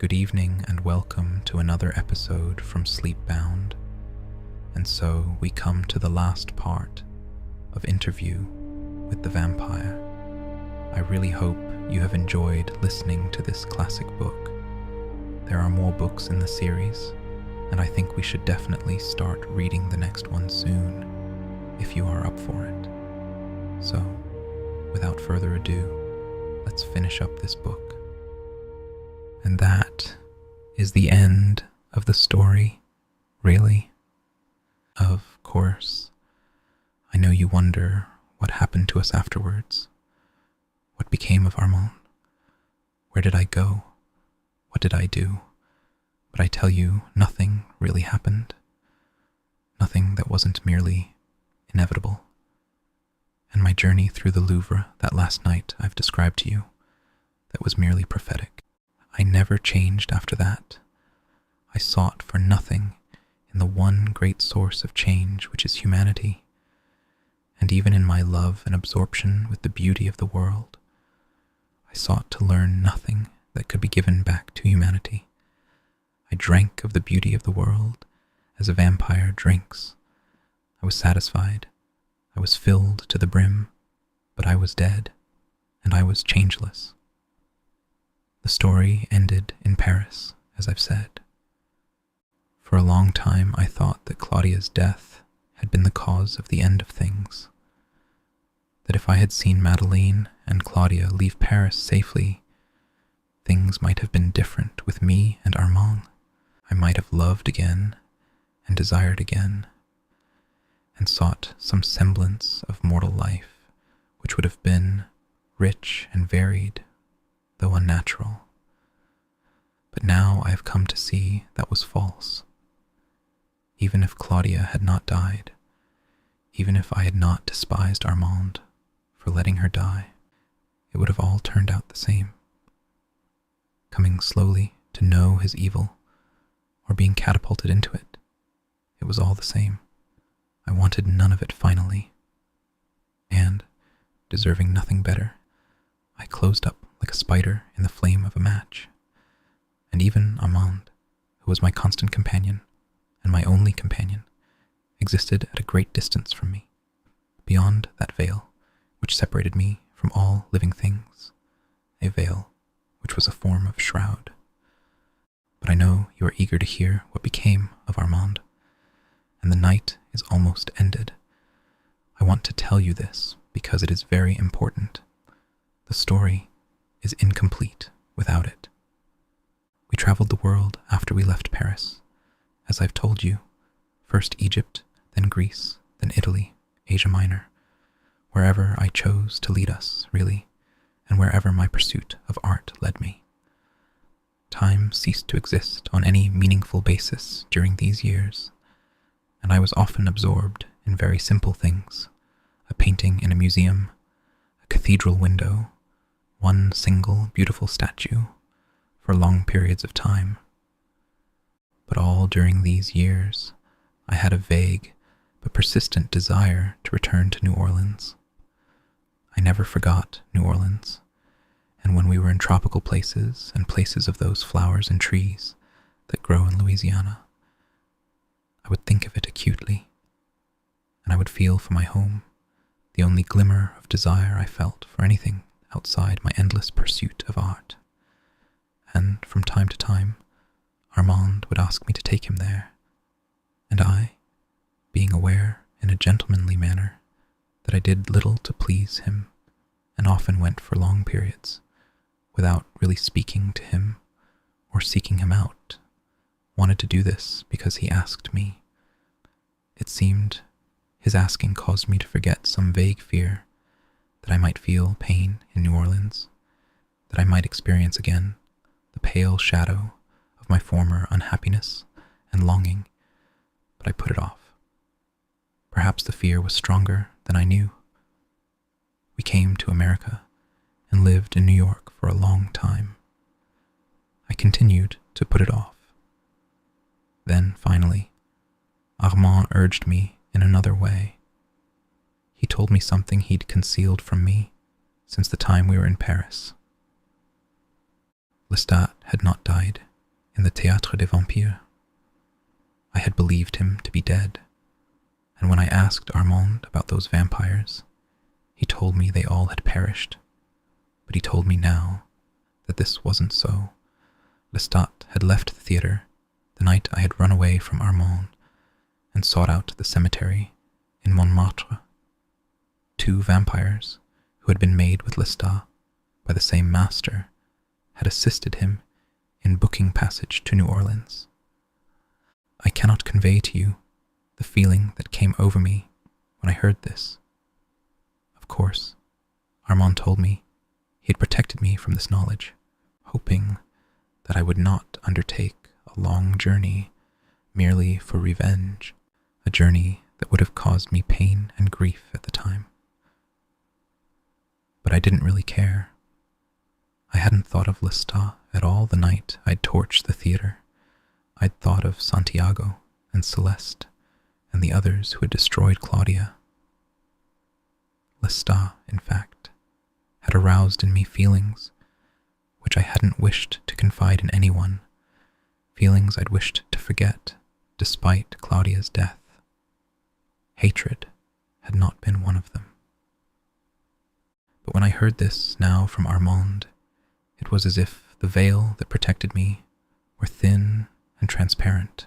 Good evening and welcome to another episode from Sleepbound. And so we come to the last part of Interview with the Vampire. I really hope you have enjoyed listening to this classic book. There are more books in the series, and I think we should definitely start reading the next one soon, if you are up for it. So, without further ado, let's finish up this book. And that is the end of the story, really. Of course, I know you wonder what happened to us afterwards. What became of Armand? Where did I go? What did I do? But I tell you, nothing really happened. Nothing that wasn't merely inevitable. And my journey through the Louvre that last night I've described to you, that was merely prophetic. I never changed after that. I sought for nothing in the one great source of change, which is humanity. And even in my love and absorption with the beauty of the world, I sought to learn nothing that could be given back to humanity. I drank of the beauty of the world as a vampire drinks. I was satisfied. I was filled to the brim, but I was dead, and I was changeless. The story ended in Paris, as I've said. For a long time I thought that Claudia's death had been the cause of the end of things. That if I had seen Madeleine and Claudia leave Paris safely, things might have been different with me and Armand. I might have loved again and desired again, and sought some semblance of mortal life, which would have been rich and varied, though unnatural. But now I have come to see that was false. Even if Claudia had not died, even if I had not despised Armand for letting her die, it would have all turned out the same. Coming slowly to know his evil, or being catapulted into it, it was all the same. I wanted none of it finally, and, deserving nothing better, I closed up like a spider in the flame of a match. And even Armand, who was my constant companion, and my only companion, existed at a great distance from me, beyond that veil which separated me from all living things, a veil which was a form of shroud. But I know you are eager to hear what became of Armand, and the night is almost ended. I want to tell you this because it is very important. The story is incomplete without it. We traveled the world after we left Paris, as I've told you, first Egypt, then Greece, then Italy, Asia Minor, wherever I chose to lead us, really, and wherever my pursuit of art led me. Time ceased to exist on any meaningful basis during these years, and I was often absorbed in very simple things, a painting in a museum, a cathedral window, one single beautiful statue, for long periods of time. But all during these years, I had a vague but persistent desire to return to New Orleans. I never forgot New Orleans, and when we were in tropical places and places of those flowers and trees that grow in Louisiana, I would think of it acutely, and I would feel for my home the only glimmer of desire I felt for anything outside my endless pursuit of art. And from time to time, Armand would ask me to take him there, and I, being aware in a gentlemanly manner that I did little to please him, and often went for long periods without really speaking to him or seeking him out, wanted to do this because he asked me. It seemed his asking caused me to forget some vague fear that I might feel pain in New Orleans, that I might experience again the pale shadow of my former unhappiness and longing, but I put it off. Perhaps the fear was stronger than I knew. We came to America and lived in New York for a long time. I continued to put it off. Then, finally, Armand urged me in another way. He told me something he'd concealed from me since the time we were in Paris. Lestat had not died in the Théâtre des Vampires. I had believed him to be dead, and when I asked Armand about those vampires, he told me they all had perished. But he told me now that this wasn't so. Lestat had left the theatre the night I had run away from Armand and sought out the cemetery in Montmartre. 2 vampires who had been made with Lestat by the same master had assisted him in booking passage to New Orleans. I cannot convey to you the feeling that came over me when I heard this. Of course, Armand told me he had protected me from this knowledge, hoping that I would not undertake a long journey merely for revenge, a journey that would have caused me pain and grief at the time. But I didn't really care. I hadn't thought of Lestat at all the night I'd torched the theatre. I'd thought of Santiago and Celeste and the others who had destroyed Claudia. Lestat, in fact, had aroused in me feelings which I hadn't wished to confide in anyone, feelings I'd wished to forget despite Claudia's death. Hatred had not been one of them. But when I heard this now from Armand, it was as if the veil that protected me were thin and transparent,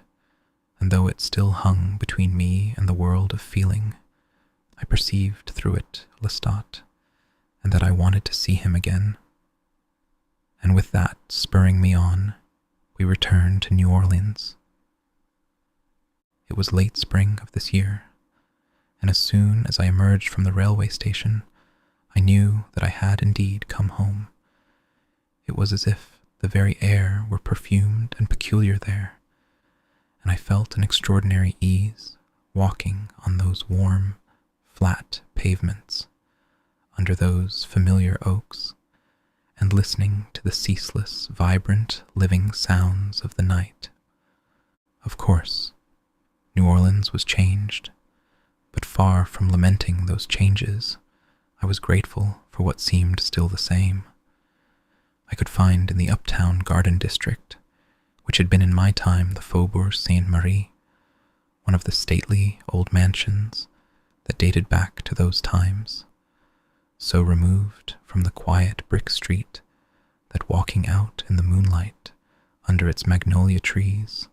and though it still hung between me and the world of feeling, I perceived through it Lestat, and that I wanted to see him again. And with that spurring me on, we returned to New Orleans. It was late spring of this year, and as soon as I emerged from the railway station, I knew that I had indeed come home. It was as if the very air were perfumed and peculiar there, and I felt an extraordinary ease walking on those warm, flat pavements, under those familiar oaks, and listening to the ceaseless, vibrant, living sounds of the night. Of course, New Orleans was changed, but far from lamenting those changes, I was grateful for what seemed still the same. I could find in the uptown garden district, which had been in my time the Faubourg Sainte-Marie, one of the stately old mansions that dated back to those times, so removed from the quiet brick street that walking out in the moonlight under its magnolia trees,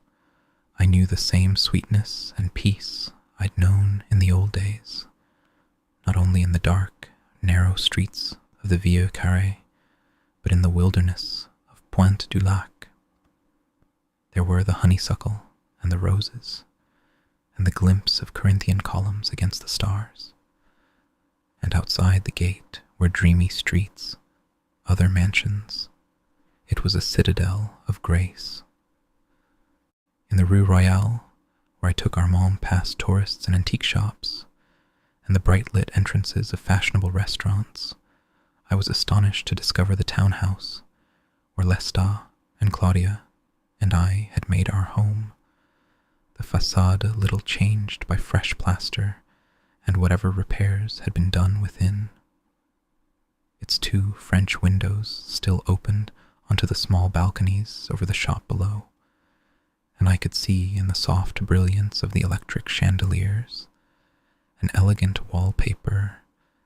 I knew the same sweetness and peace I'd known in the old days, not only in the dark, narrow streets of the Vieux Carré, but in the wilderness of Pointe du Lac. There were the honeysuckle and the roses, and the glimpse of Corinthian columns against the stars. And outside the gate were dreamy streets, other mansions. It was a citadel of grace. In the Rue Royale, where I took Armand past tourists and antique shops, and the bright-lit entrances of fashionable restaurants, I was astonished to discover the townhouse where Lestat and Claudia and I had made our home, the façade little changed by fresh plaster and whatever repairs had been done within. Its 2 French windows still opened onto the small balconies over the shop below, and I could see in the soft brilliance of the electric chandeliers an elegant wallpaper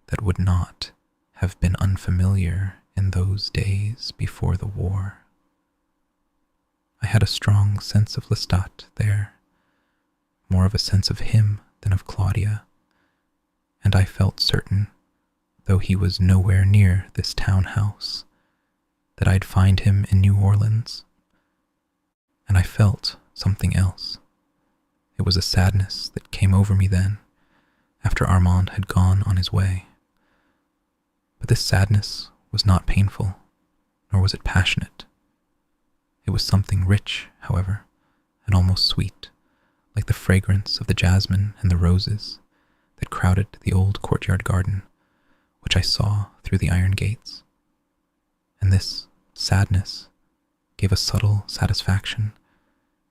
that would not have been unfamiliar in those days before the war. I had a strong sense of Lestat there, more of a sense of him than of Claudia, and I felt certain, though he was nowhere near this townhouse, that I'd find him in New Orleans. And I felt something else. It was a sadness that came over me then, after Armand had gone on his way. But this sadness was not painful, nor was it passionate. It was something rich, however, and almost sweet, like the fragrance of the jasmine and the roses that crowded the old courtyard garden, which I saw through the iron gates. And this sadness gave a subtle satisfaction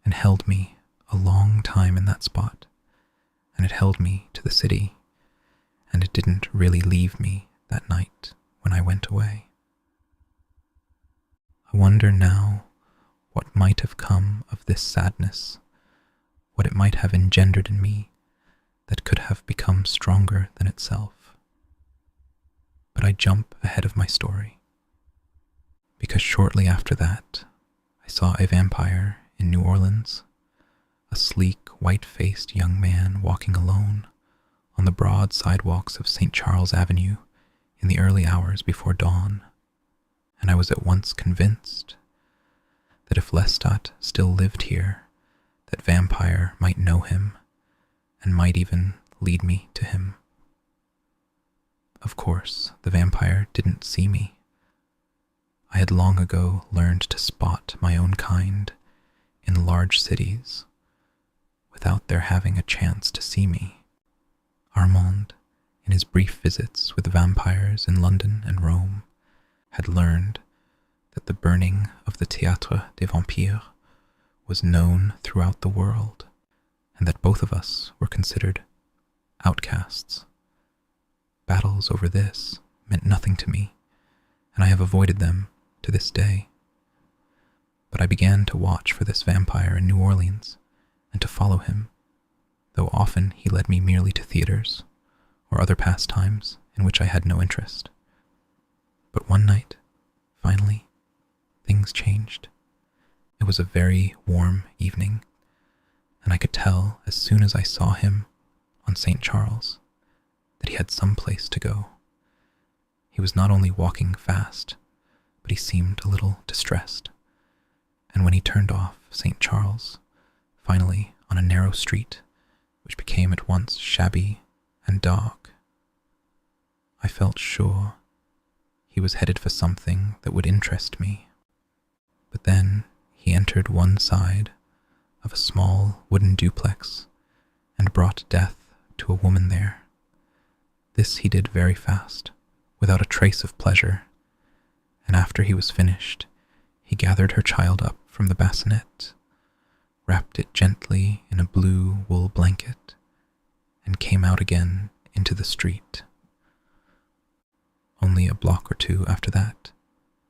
and held me a long time in that spot, and it held me to the city, and it didn't really leave me that night when I went away. I wonder now what might have come of this sadness, what it might have engendered in me that could have become stronger than itself. But I jump ahead of my story, because shortly after that, I saw a vampire in New Orleans, a sleek, white-faced young man walking alone on the broad sidewalks of St. Charles Avenue in the early hours before dawn, and I was at once convinced that if Lestat still lived here, that vampire might know him and might even lead me to him. Of course, the vampire didn't see me. I had long ago learned to spot my own kind in large cities without their having a chance to see me. Armand, in his brief visits with vampires in London and Rome, had learned that the burning of the Théâtre des Vampires was known throughout the world, and that both of us were considered outcasts. Battles over this meant nothing to me, and I have avoided them to this day. But I began to watch for this vampire in New Orleans and to follow him, though often he led me merely to theaters or other pastimes in which I had no interest. But one night, finally, things changed. It was a very warm evening, and I could tell as soon as I saw him on St. Charles that he had some place to go. He was not only walking fast, but he seemed a little distressed, and when he turned off St. Charles, finally on a narrow street, which became at once shabby and dark, I felt sure he was headed for something that would interest me. But then he entered one side of a small wooden duplex and brought death to a woman there. This he did very fast, without a trace of pleasure, and after he was finished, he gathered her child up from the bassinet, wrapped it gently in a blue wool blanket, and came out again into the street. Only a block or two after that,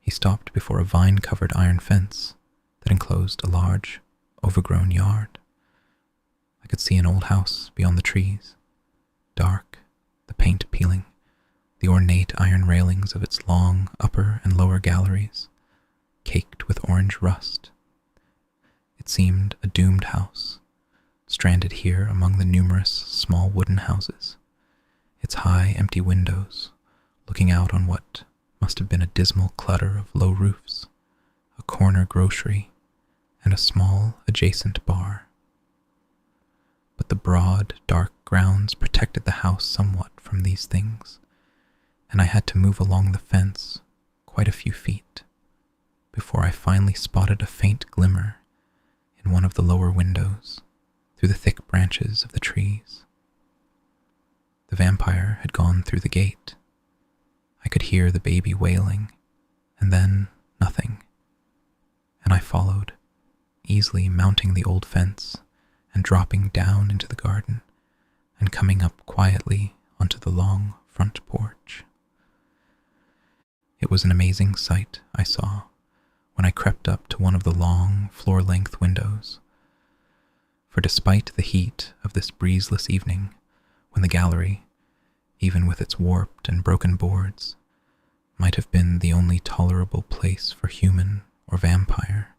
he stopped before a vine-covered iron fence that enclosed a large, overgrown yard. I could see an old house beyond the trees, dark, the paint peeling, the ornate iron railings of its long upper and lower galleries, caked with orange rust. It seemed a doomed house, stranded here among the numerous small wooden houses, its high empty windows looking out on what must have been a dismal clutter of low roofs, a corner grocery, and a small adjacent bar. But the broad, dark grounds protected the house somewhat from these things, and I had to move along the fence quite a few feet before I finally spotted a faint glimmer in one of the lower windows through the thick branches of the trees. The vampire had gone through the gate. I could hear the baby wailing, and then nothing, and I followed, easily mounting the old fence and dropping down into the garden and coming up quietly onto the long front porch. It was an amazing sight I saw when I crept up to one of the long floor-length windows, for despite the heat of this breezeless evening, when the gallery, even with its warped and broken boards, might have been the only tolerable place for human or vampire,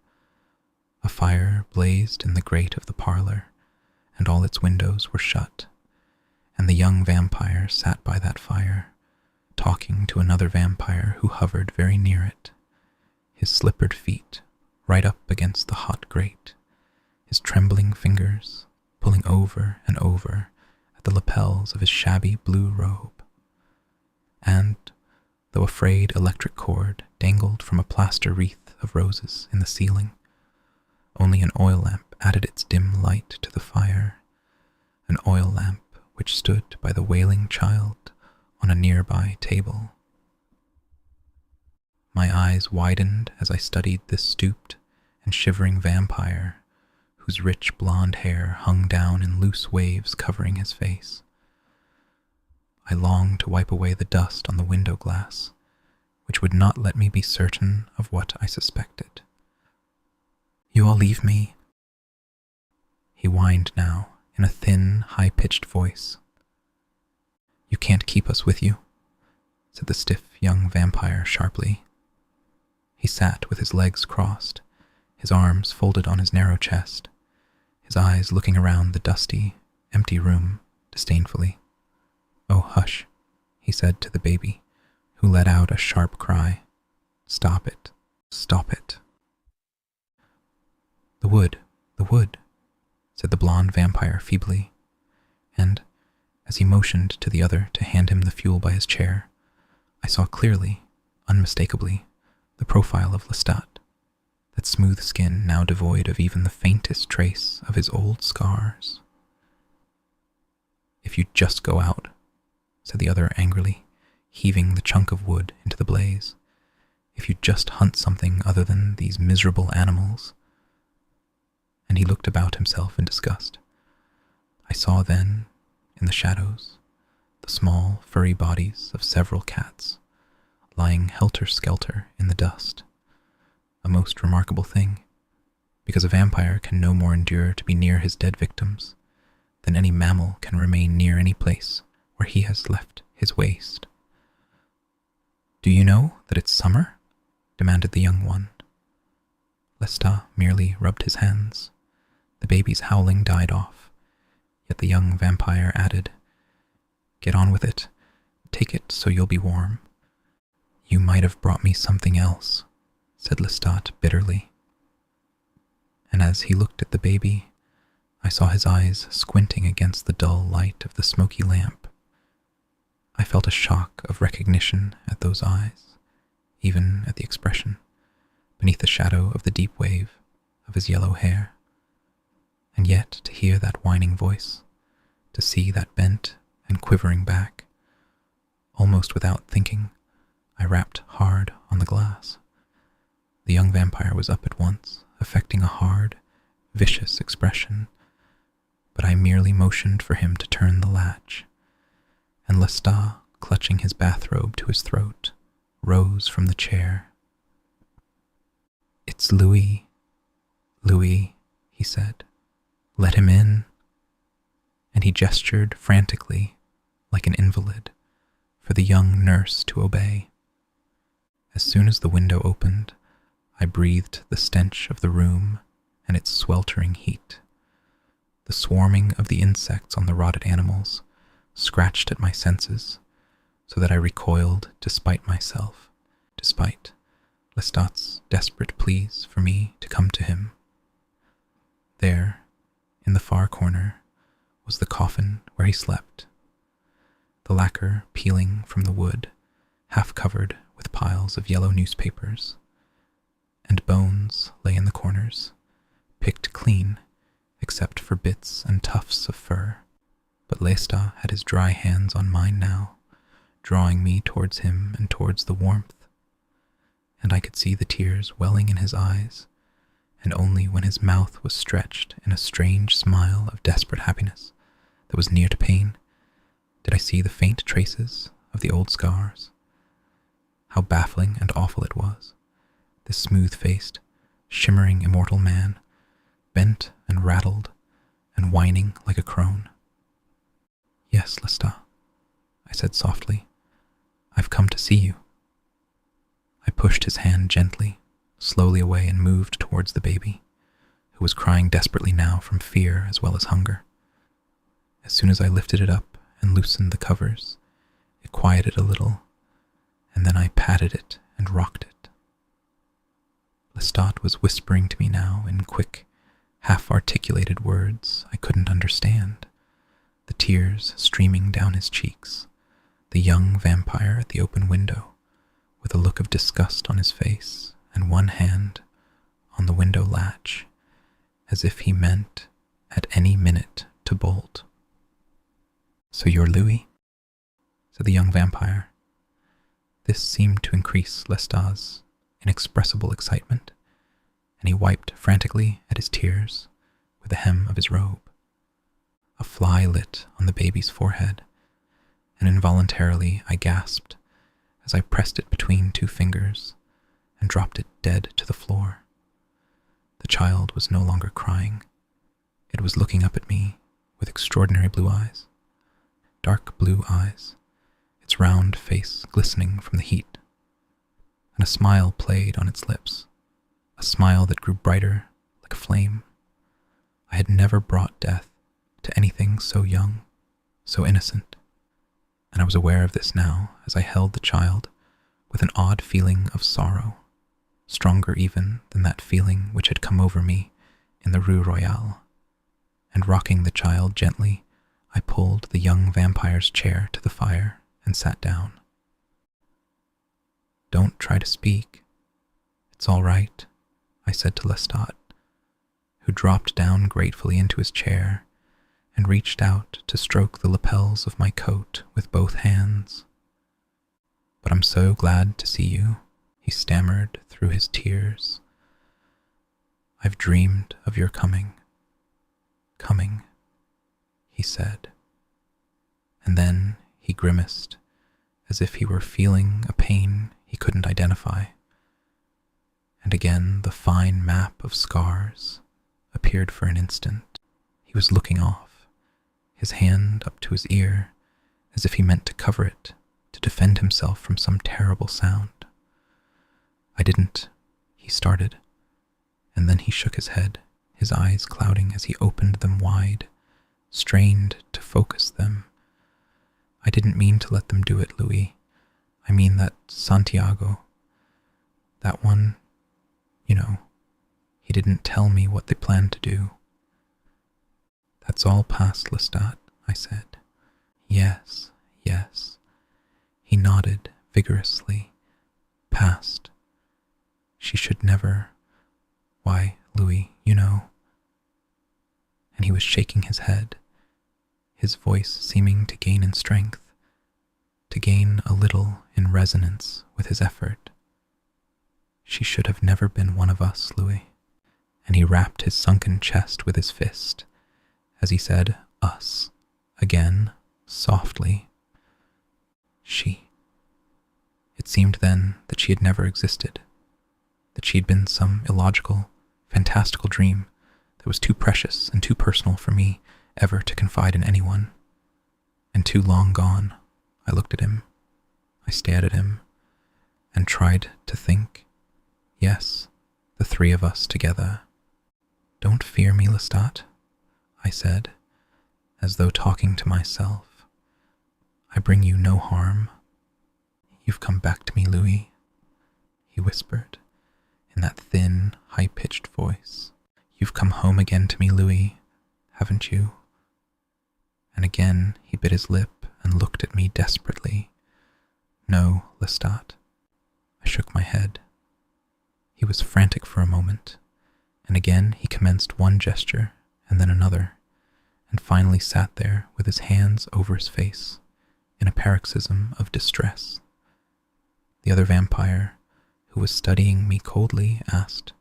a fire blazed in the grate of the parlor, and all its windows were shut, and the young vampire sat by that fire, talking to another vampire who hovered very near it, his slippered feet right up against the hot grate, his trembling fingers pulling over and over at the lapels of his shabby blue robe. And, though a frayed electric cord dangled from a plaster wreath of roses in the ceiling, only an oil lamp added its dim light to the fire, an oil lamp which stood by the wailing child on a nearby table. My eyes widened as I studied this stooped and shivering vampire whose rich blonde hair hung down in loose waves covering his face. I longed to wipe away the dust on the window glass, which would not let me be certain of what I suspected. all leave me?" He whined now, in a thin, high-pitched voice. "You can't keep us with you," said the stiff young vampire sharply. He sat with his legs crossed, his arms folded on his narrow chest, his eyes looking around the dusty, empty room disdainfully. "Oh, hush," he said to the baby, who let out a sharp cry. "Stop it. Stop it." The wood, said the blonde vampire feebly, and, as he motioned to the other to hand him the fuel by his chair, I saw clearly, unmistakably, the profile of Lestat, that smooth skin now devoid of even the faintest trace of his old scars. "If you'd just go out," said the other angrily, heaving the chunk of wood into the blaze. "If you'd just hunt something other than these miserable animals." And he looked about himself in disgust. I saw then, in the shadows, the small, furry bodies of several cats, lying helter-skelter in the dust. A most remarkable thing, because a vampire can no more endure to be near his dead victims than any mammal can remain near any place where he has left his waste. "Do you know that it's summer?" demanded the young one. Lestat merely rubbed his hands. The baby's howling died off, yet the young vampire added, "Get on with it. Take it so you'll be warm." "You might have brought me something else," said Lestat bitterly. And as he looked at the baby, I saw his eyes squinting against the dull light of the smoky lamp. I felt a shock of recognition at those eyes, even at the expression, beneath the shadow of the deep wave of his yellow hair. And yet to hear that whining voice, to see that bent and quivering back, almost without thinking, I rapped hard on the glass. The young vampire was up at once, affecting a hard, vicious expression, but I merely motioned for him to turn the latch, and Lestat, clutching his bathrobe to his throat, rose from the chair. "It's Louis, Louis," he said. "Let him in." And he gestured frantically, like an invalid, for the young nurse to obey. As soon as the window opened, I breathed the stench of the room and its sweltering heat. The swarming of the insects on the rotted animals scratched at my senses, so that I recoiled despite myself, despite Lestat's desperate pleas for me to come to him. There, in the far corner, was the coffin where he slept, the lacquer peeling from the wood, half covered with piles of yellow newspapers, and bones lay in the corners, picked clean except for bits and tufts of fur. But Lestat had his dry hands on mine now, drawing me towards him and towards the warmth, and I could see the tears welling in his eyes, and only when his mouth was stretched in a strange smile of desperate happiness that was near to pain did I see the faint traces of the old scars. How baffling and awful it was, this smooth-faced, shimmering immortal man, bent and rattled and whining like a crone. "Yes, Lestat," I said softly. "I've come to see you." I pushed his hand gently, slowly away, and moved towards the baby, who was crying desperately now from fear as well as hunger. As soon as I lifted it up and loosened the covers, it quieted a little, and then I patted it and rocked it. Lestat was whispering to me now in quick, half-articulated words I couldn't understand, the tears streaming down his cheeks, the young vampire at the open window, with a look of disgust on his face and one hand on the window latch, as if he meant at any minute to bolt. "So you're Louis?" said the young vampire. This seemed to increase Lestat's inexpressible excitement, and he wiped frantically at his tears with the hem of his robe. A fly lit on the baby's forehead, and involuntarily I gasped as I pressed it between two fingers and dropped it dead to the floor. The The child was no longer crying. It was looking up at me with extraordinary blue eyes. Dark blue eyes, its round face glistening from the heat. And a smile played on its lips, a smile that grew brighter like a flame. I had never brought death to anything so young, so innocent, and I was aware of this now as I held the child with an odd feeling of sorrow, stronger even than that feeling which had come over me in the Rue Royale. And rocking the child gently, I pulled the young vampire's chair to the fire and sat down. "Don't try to speak. It's all right," I said to Lestat, who dropped down gratefully into his chair and reached out to stroke the lapels of my coat with both hands. "But I'm so glad to see you," he stammered through his tears. "I've dreamed of your coming, he said. And then he grimaced, as if he were feeling a pain he couldn't identify. And again the fine map of scars appeared for an instant. He was looking off, his hand up to his ear, as if he meant to cover it, to defend himself from some terrible sound. "I didn't," he started, and then he shook his head, his eyes clouding as he opened them wide, strained to focus them. "I didn't mean to let them do it, Louis. I mean that Santiago, that one, he didn't tell me what they planned to do." "That's all past, Lestat," I said. Yes. He nodded vigorously. "Past. She should never. Why, Louis, And he was shaking his head, his voice seeming to gain in strength, to gain a little in resonance with his effort. "She should have never been one of us, Louis." And he rapped his sunken chest with his fist as he said, "Us," again, softly. She. It seemed then that she had never existed, that she had been some illogical, fantastical dream that was too precious and too personal for me ever to confide in anyone, and too long gone. I looked at him, I stared at him, and tried to think. Yes, the three of us together. "Don't fear me, Lestat," I said, as though talking to myself. "I bring you no harm. You've come back to me, Louis," he whispered, in that thin, high-pitched voice. "You've come home again to me, Louis, haven't you?" And again he bit his lip and looked at me desperately. "No, Lestat." I shook my head. He was frantic for a moment, and again he commenced one gesture and then another, and finally sat there with his hands over his face, in a paroxysm of distress. The other vampire, who was studying me coldly, asked,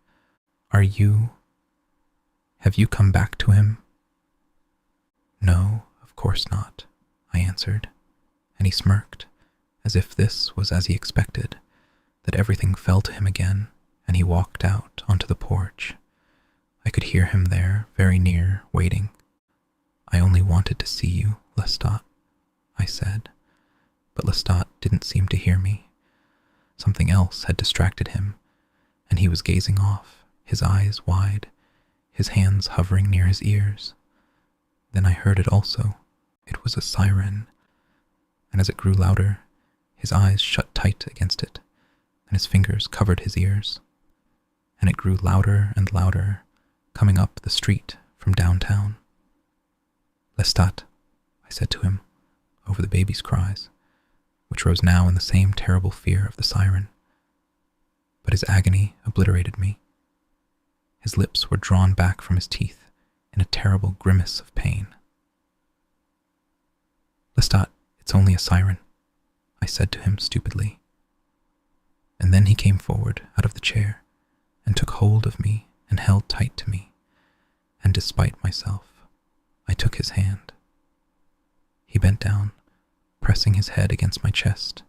Have you come back to him?" "No, of course not," I answered, and he smirked, as if this was as he expected, that everything fell to him again, and he walked out onto the porch. I could hear him there, very near, waiting. "I only wanted to see you, Lestat," I said, but Lestat didn't seem to hear me. Something else had distracted him, and he was gazing off, his eyes wide, his hands hovering near his ears. Then I heard it also. It was a siren, and as it grew louder, his eyes shut tight against it, and his fingers covered his ears. And it grew louder and louder, coming up the street from downtown. "Lestat," I said to him, over the baby's cries, which rose now in the same terrible fear of the siren. But his agony obliterated me. His lips were drawn back from his teeth in a terrible grimace of pain. "Lestat, it's only a siren," I said to him stupidly. And then he came forward out of the chair and took hold of me and held tight to me, and despite myself, I took his hand. He bent down, pressing his head against my chest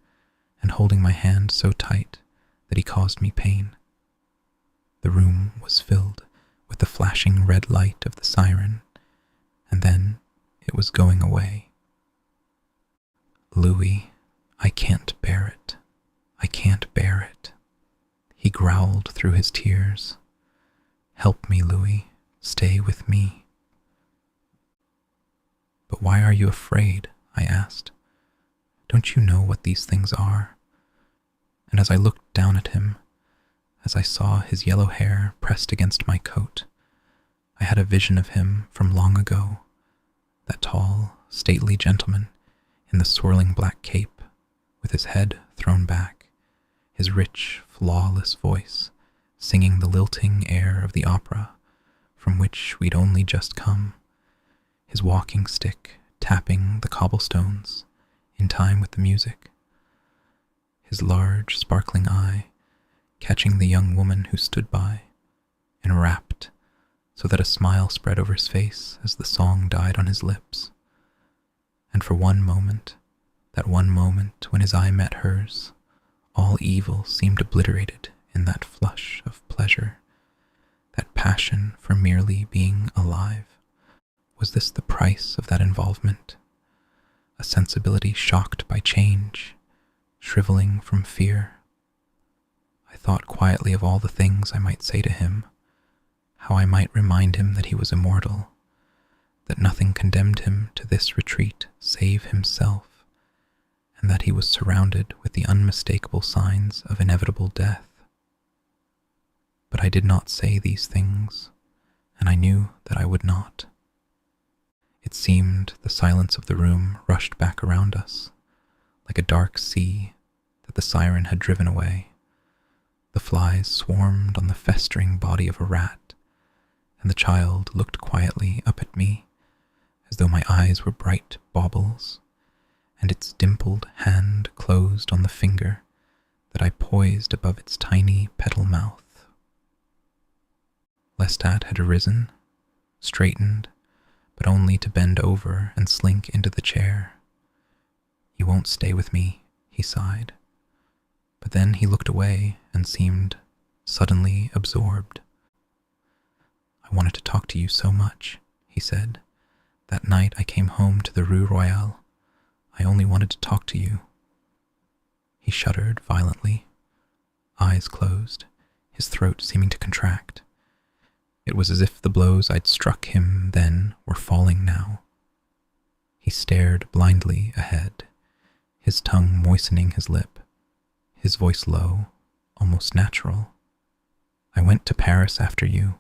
and holding my hand so tight that he caused me pain. The room was filled flashing red light of the siren, and then it was going away. Louis, I can't bear it. I can't bear it. He growled through his tears. Help me, Louis. Stay with me. But why are you afraid? I asked. Don't you know what these things are? And as I looked down at him, as I saw his yellow hair pressed against my coat, I had a vision of him from long ago, that tall, stately gentleman in the swirling black cape, with his head thrown back, his rich, flawless voice singing the lilting air of the opera from which we'd only just come, his walking stick tapping the cobblestones in time with the music, his large, sparkling eye catching the young woman who stood by, enrapt, so that a smile spread over his face as the song died on his lips. And for one moment, that one moment when his eye met hers, all evil seemed obliterated in that flush of pleasure, that passion for merely being alive. Was this the price of that involvement? A sensibility shocked by change, shriveling from fear? I thought quietly of all the things I might say to him, how I might remind him that he was immortal, that nothing condemned him to this retreat save himself, and that he was surrounded with the unmistakable signs of inevitable death. But I did not say these things, and I knew that I would not. It seemed the silence of the room rushed back around us, like a dark sea that the siren had driven away. The flies swarmed on the festering body of a rat, and the child looked quietly up at me, as though my eyes were bright baubles, and its dimpled hand closed on the finger that I poised above its tiny petal mouth. Lestat had arisen, straightened, but only to bend over and slink into the chair. You won't stay with me, he sighed. But then he looked away and seemed suddenly absorbed. I wanted to talk to you so much, he said. That night I came home to the Rue Royale. I only wanted to talk to you. He shuddered violently, eyes closed, his throat seeming to contract. It was as if the blows I'd struck him then were falling now. He stared blindly ahead, his tongue moistening his lip, his voice low, almost natural. I went to Paris after you.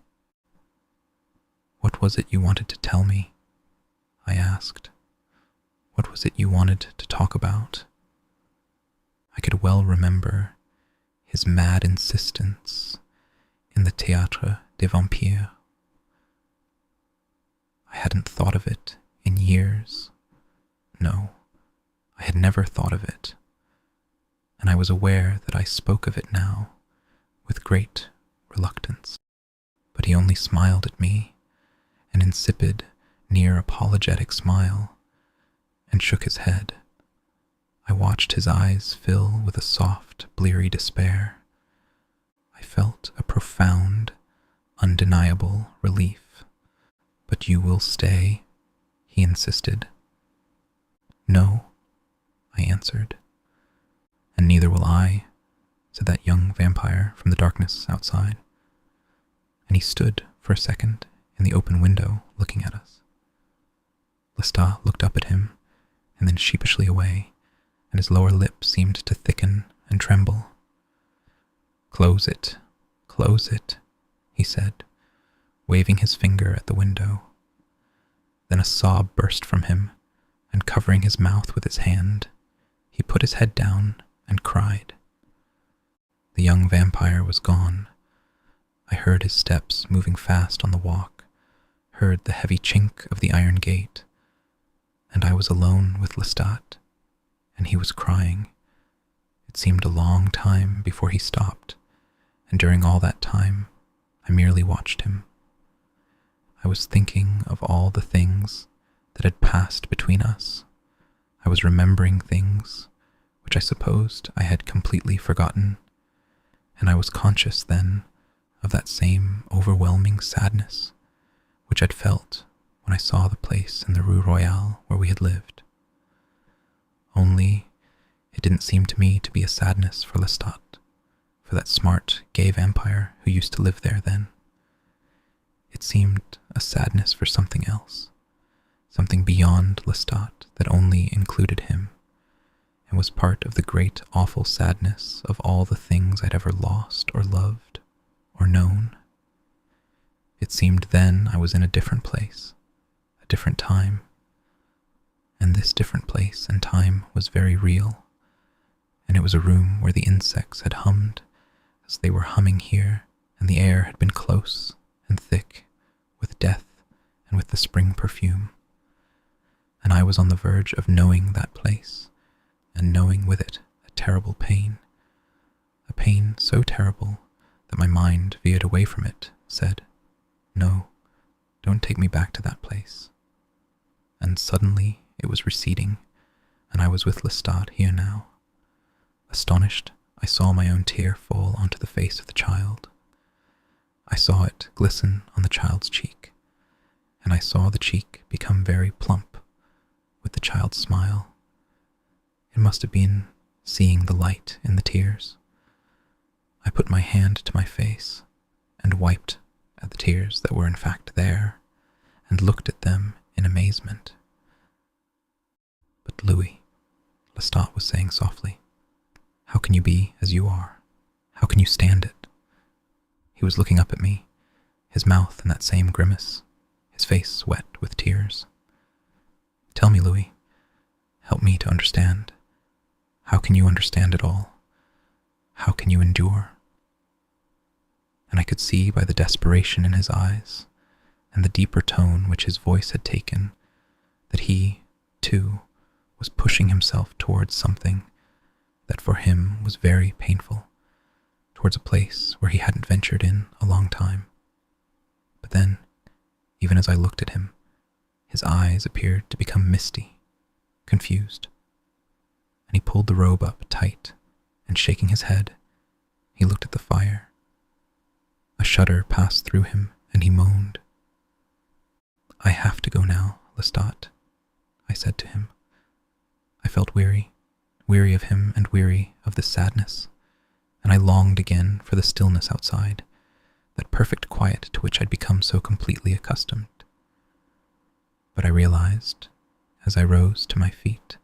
What was it you wanted to tell me? I asked. What was it you wanted to talk about? I could well remember his mad insistence in the Théâtre des Vampires. I hadn't thought of it in years. No, I had never thought of it, and I was aware that I spoke of it now with great reluctance. But he only smiled at me, an insipid, near apologetic smile, and shook his head. I watched his eyes fill with a soft, bleary despair. I felt a profound, undeniable relief. But you will stay, he insisted. No, I answered. And neither will I, said that young vampire from the darkness outside. And he stood for a second in the open window looking at us. Lestat looked up at him and then sheepishly away, and his lower lip seemed to thicken and tremble. Close it, he said, waving his finger at the window. Then a sob burst from him, and covering his mouth with his hand, he put his head down and cried. The young vampire was gone. I heard his steps moving fast on the walk, heard the heavy chink of the iron gate, and I was alone with Lestat, and he was crying. It seemed a long time before he stopped, and during all that time, I merely watched him. I was thinking of all the things that had passed between us. I was remembering things which I supposed I had completely forgotten, and I was conscious then of that same overwhelming sadness which I'd felt when I saw the place in the Rue Royale where we had lived. Only it didn't seem to me to be a sadness for Lestat, for that smart, gay vampire who used to live there then. It seemed a sadness for something else, something beyond Lestat that only included him, and was part of the great awful sadness of all the things I'd ever lost or loved or known. It seemed then I was in a different place, a different time, and this different place and time was very real, and it was a room where the insects had hummed as they were humming here, and the air had been close and thick with death and with the spring perfume, and I was on the verge of knowing that place, and knowing with it a terrible pain, a pain so terrible that my mind veered away from it, said, "No, don't take me back to that place." And suddenly it was receding, and I was with Lestat here now. Astonished, I saw my own tear fall onto the face of the child. I saw it glisten on the child's cheek, and I saw the cheek become very plump with the child's smile. It must have been seeing the light in the tears. I put my hand to my face and wiped at the tears that were in fact there, and looked at them in amazement. "But Louis," Lestat was saying softly, "how can you be as you are? How can you stand it?" He was looking up at me, his mouth in that same grimace, his face wet with tears. "Tell me, Louis. Help me to understand. How can you understand it all? How can you endure?" And I could see by the desperation in his eyes and the deeper tone which his voice had taken that he, too, was pushing himself towards something that for him was very painful, towards a place where he hadn't ventured in a long time. But then, even as I looked at him, his eyes appeared to become misty, confused, and he pulled the robe up tight, and shaking his head, he looked at the fire. A shudder passed through him, and he moaned. "I have to go now, Lestat," I said to him. I felt weary of him and weary of this sadness, and I longed again for the stillness outside, that perfect quiet to which I'd become so completely accustomed. But I realized, as I rose to my feet,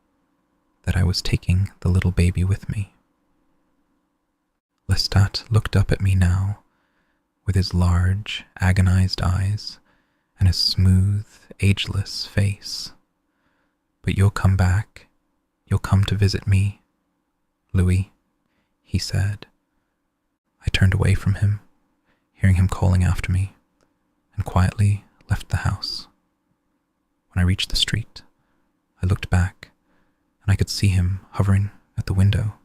that I was taking the little baby with me. Lestat looked up at me now, with his large, agonized eyes and his smooth, ageless face. "But you'll come back. You'll come to visit me, Louis," he said. I turned away from him, hearing him calling after me, and quietly left the house. When I reached the street, I looked back, and I could see him hovering at the window,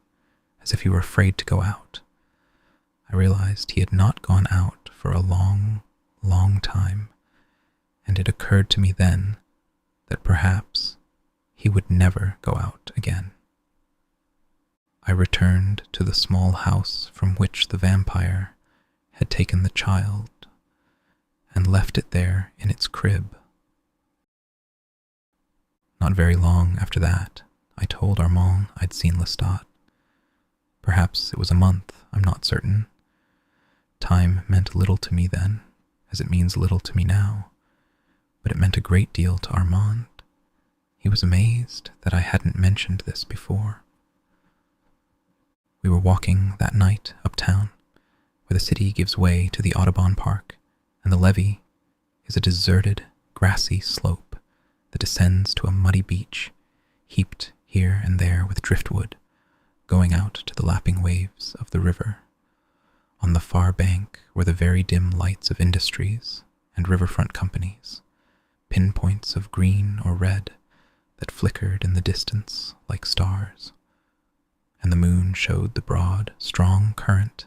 as if he were afraid to go out. I realized he had not gone out for a long, long time, and it occurred to me then that perhaps he would never go out again. I returned to the small house from which the vampire had taken the child, and left it there in its crib. Not very long after that, I told Armand I'd seen Lestat. Perhaps it was a month, I'm not certain. Time meant little to me then, as it means little to me now, but it meant a great deal to Armand. He was amazed that I hadn't mentioned this before. We were walking that night uptown, where the city gives way to the Audubon Park, and the levee is a deserted, grassy slope that descends to a muddy beach, heaped here and there with driftwood, going out to the lapping waves of the river. On the far bank were the very dim lights of industries and riverfront companies, pinpoints of green or red that flickered in the distance like stars, and the moon showed the broad, strong current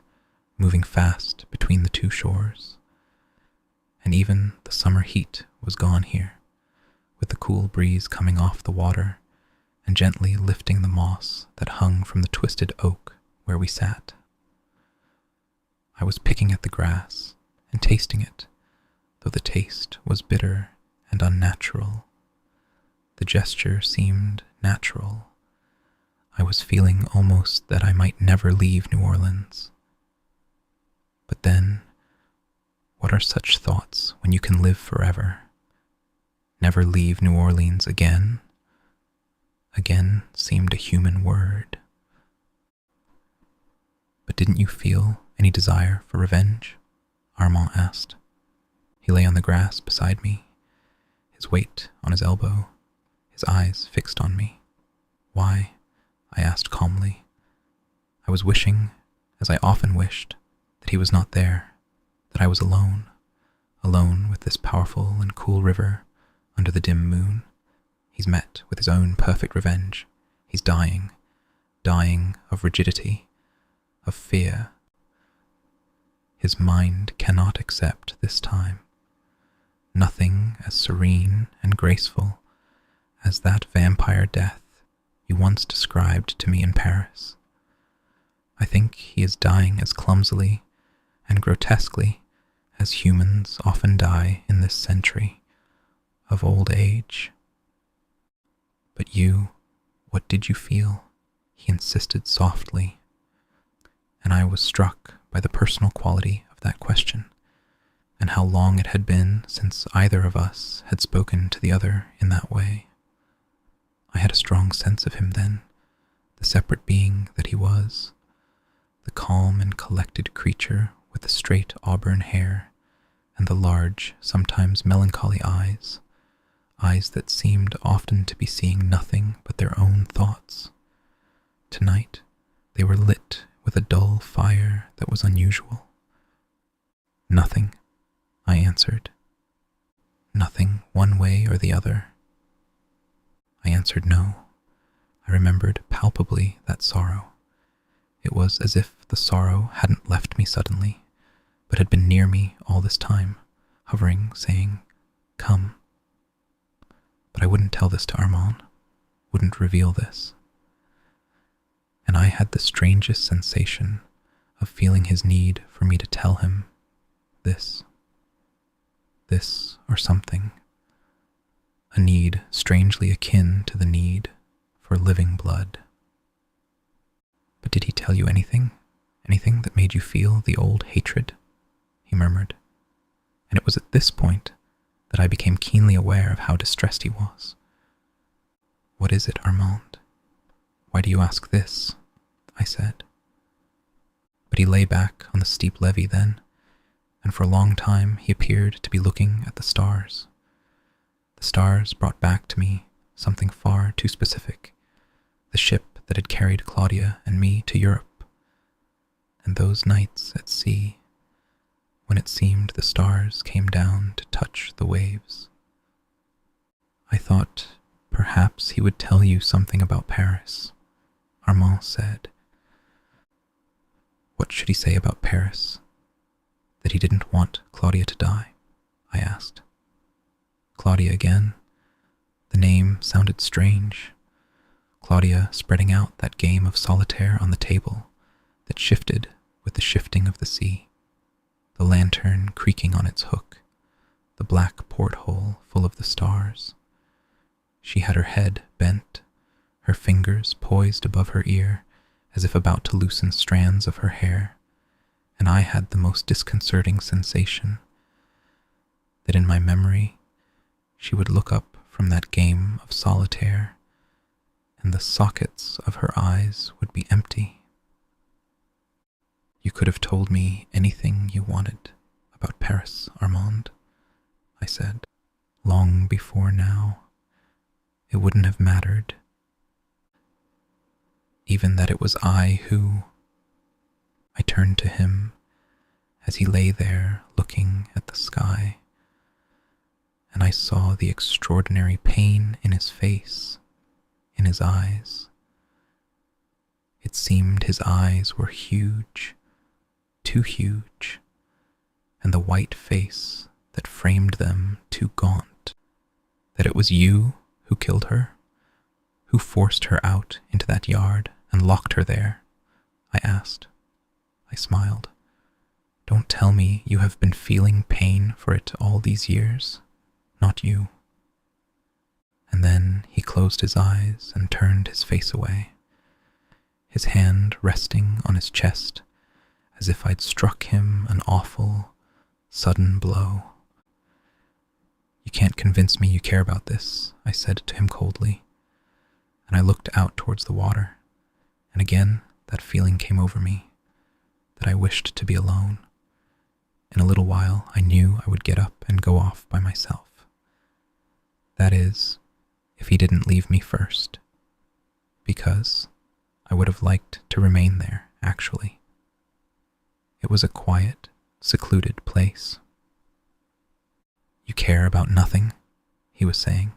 moving fast between the two shores. And even the summer heat was gone here, with the cool breeze coming off the water and gently lifting the moss that hung from the twisted oak where we sat. I was picking at the grass and tasting it, though the taste was bitter and unnatural. The gesture seemed natural. I was feeling almost that I might never leave New Orleans. But then, what are such thoughts when you can live forever? Never leave New Orleans again? Again seemed a human word. But didn't you feel any desire for revenge? Armand asked. He lay on the grass beside me, his weight on his elbow, his eyes fixed on me. Why? I asked calmly. I was wishing, as I often wished, that he was not there, that I was alone, alone with this powerful and cool river under the dim moon. He's met with his own perfect revenge. He's dying, dying of rigidity, of fear. His mind cannot accept this time. Nothing as serene and graceful as that vampire death you once described to me in Paris. I think he is dying as clumsily and grotesquely as humans often die in this century of old age. But you, what did you feel? He insisted softly, and I was struck by the personal quality of that question, and how long it had been since either of us had spoken to the other in that way. I had a strong sense of him then, the separate being that he was, the calm and collected creature with the straight auburn hair and the large, sometimes melancholy eyes that seemed often to be seeing nothing but their own thoughts. Tonight, they were lit with a dull fire that was unusual. Nothing, I answered. Nothing one way or the other. I answered no. I remembered palpably that sorrow. It was as if the sorrow hadn't left me suddenly, but had been near me all this time, hovering, saying, "Come." But I wouldn't tell this to Armand, wouldn't reveal this. And I had the strangest sensation of feeling his need for me to tell him this or something, a need strangely akin to the need for living blood. But did he tell you anything? Anything that made you feel the old hatred? He murmured. And it was at this point that I became keenly aware of how distressed he was. What is it, Armand? Why do you ask this? I said. But he lay back on the steep levee then, and for a long time he appeared to be looking at the stars. The stars brought back to me something far too specific, the ship that had carried Claudia and me to Europe, and those nights at sea, when it seemed the stars came down to touch the waves. I thought perhaps he would tell you something about Paris, Armand said. What should he say about Paris? That he didn't want Claudia to die? I asked. Claudia again. The name sounded strange. Claudia spreading out that game of solitaire on the table that shifted with the shifting of the sea, the lantern creaking on its hook, the black porthole full of the stars. She had her head bent, her fingers poised above her ear as if about to loosen strands of her hair, and I had the most disconcerting sensation that in my memory she would look up from that game of solitaire and the sockets of her eyes would be empty. You could have told me anything you wanted about Paris, Armand, I said. Long before now, it wouldn't have mattered. Even that it was I who... I turned to him as he lay there looking at the sky, and I saw the extraordinary pain in his face, in his eyes. It seemed his eyes were huge, too huge, and the white face that framed them too gaunt. That it was you who killed her, who forced her out into that yard and locked her there, I asked. I smiled. Don't tell me you have been feeling pain for it all these years. Not you. And then he closed his eyes and turned his face away, his hand resting on his chest as if I'd struck him an awful, sudden blow. You can't convince me you care about this, I said to him coldly, and I looked out towards the water, and again that feeling came over me, that I wished to be alone. In a little while I knew I would get up and go off by myself. That is, if he didn't leave me first, because I would have liked to remain there, actually. It was a quiet, secluded place. You care about nothing, he was saying.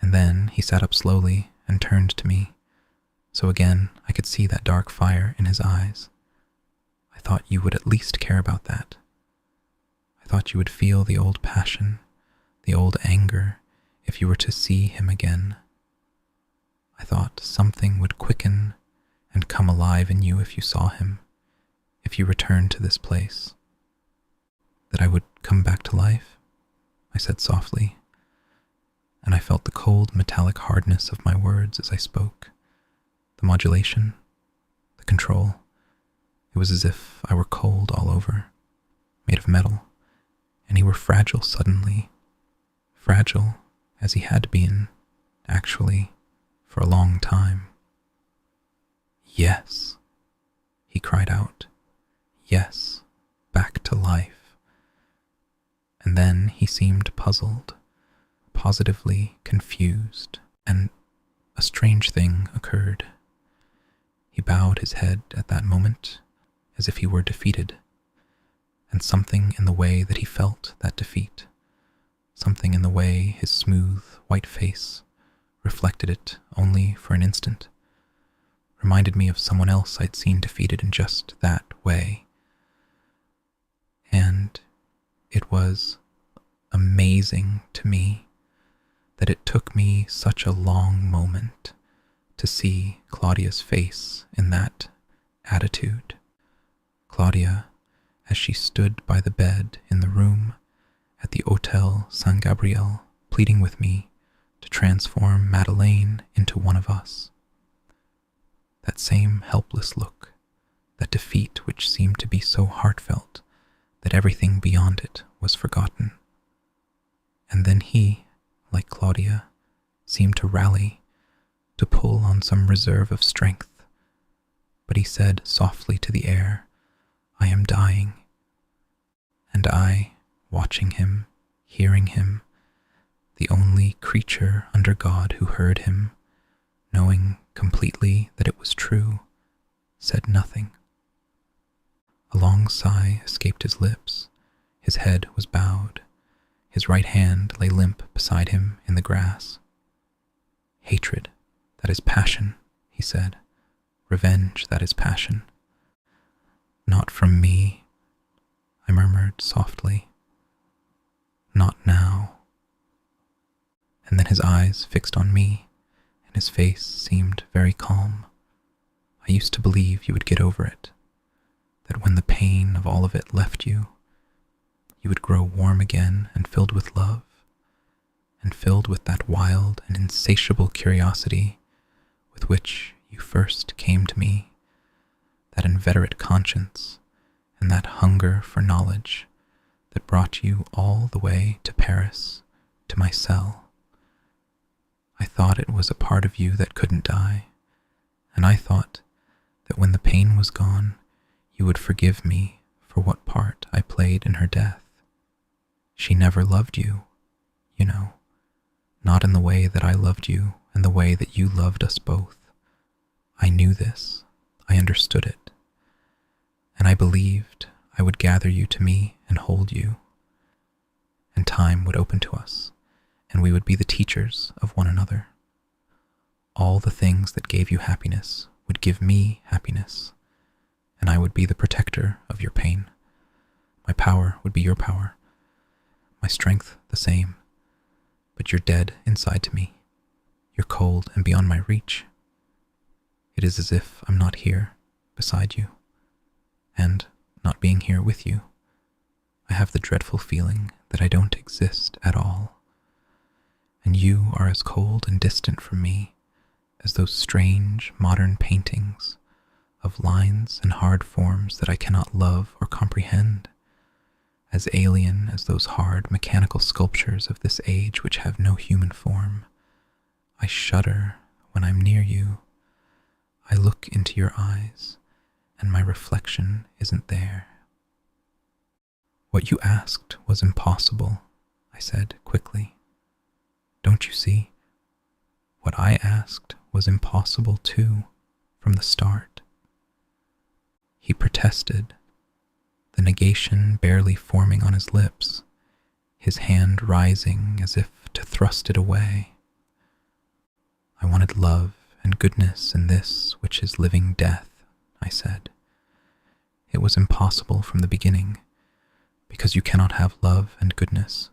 And then he sat up slowly and turned to me, so again I could see that dark fire in his eyes. I thought you would at least care about that. I thought you would feel the old passion, the old anger, if you were to see him again. I thought something would quicken and come alive in you if you saw him, if you returned to this place. That I would come back to life, I said softly, and I felt the cold metallic hardness of my words as I spoke, the modulation, the control. It was as if I were cold all over, made of metal, and he were fragile suddenly, fragile as he had been, actually, for a long time. Yes, he cried out. Yes, back to life. And then he seemed puzzled, positively confused, and a strange thing occurred. He bowed his head at that moment, as if he were defeated, and something in the way that he felt that defeat, something in the way his smooth, white face reflected it only for an instant, reminded me of someone else I'd seen defeated in just that way. And it was amazing to me that it took me such a long moment to see Claudia's face in that attitude. Claudia, as she stood by the bed in the room at the Hotel San Gabriel, pleading with me to transform Madeleine into one of us. That same helpless look, that defeat which seemed to be so heartfelt that everything beyond it was forgotten. And then he, like Claudia, seemed to rally, to pull on some reserve of strength. But he said softly to the air, "I am dying." And I, watching him, hearing him, the only creature under God who heard him, knowing completely that it was true, said nothing. A long sigh escaped his lips. His head was bowed. His right hand lay limp beside him in the grass. "Hatred, that is passion," he said. "Revenge, that is passion." "Not from me," I murmured softly. "Not now." And then his eyes fixed on me, and his face seemed very calm. I used to believe you would get over it, that when the pain of all of it left you, you would grow warm again and filled with love, and filled with that wild and insatiable curiosity with which you first came to me, that inveterate conscience and that hunger for knowledge that brought you all the way to Paris, to my cell. I thought it was a part of you that couldn't die, and I thought that when the pain was gone, you would forgive me for what part I played in her death. She never loved you, you know, not in the way that I loved you and the way that you loved us both. I knew this, I understood it, and I believed I would gather you to me and hold you, and time would open to us, and we would be the teachers of one another. All the things that gave you happiness would give me happiness, and I would be the protector of your pain. My power would be your power, my strength the same, but you're dead inside to me. You're cold and beyond my reach. It is as if I'm not here, beside you, and not being here with you. I have the dreadful feeling that I don't exist at all, and you are as cold and distant from me as those strange modern paintings of lines and hard forms that I cannot love or comprehend, as alien as those hard mechanical sculptures of this age which have no human form. I shudder when I'm near you. I look into your eyes, and my reflection isn't there. What you asked was impossible, I said quickly. Don't you see? What I asked was impossible too, from the start. He protested, the negation barely forming on his lips, his hand rising as if to thrust it away. I wanted love and goodness in this which is living death, I said. It was impossible from the beginning, because you cannot have love and goodness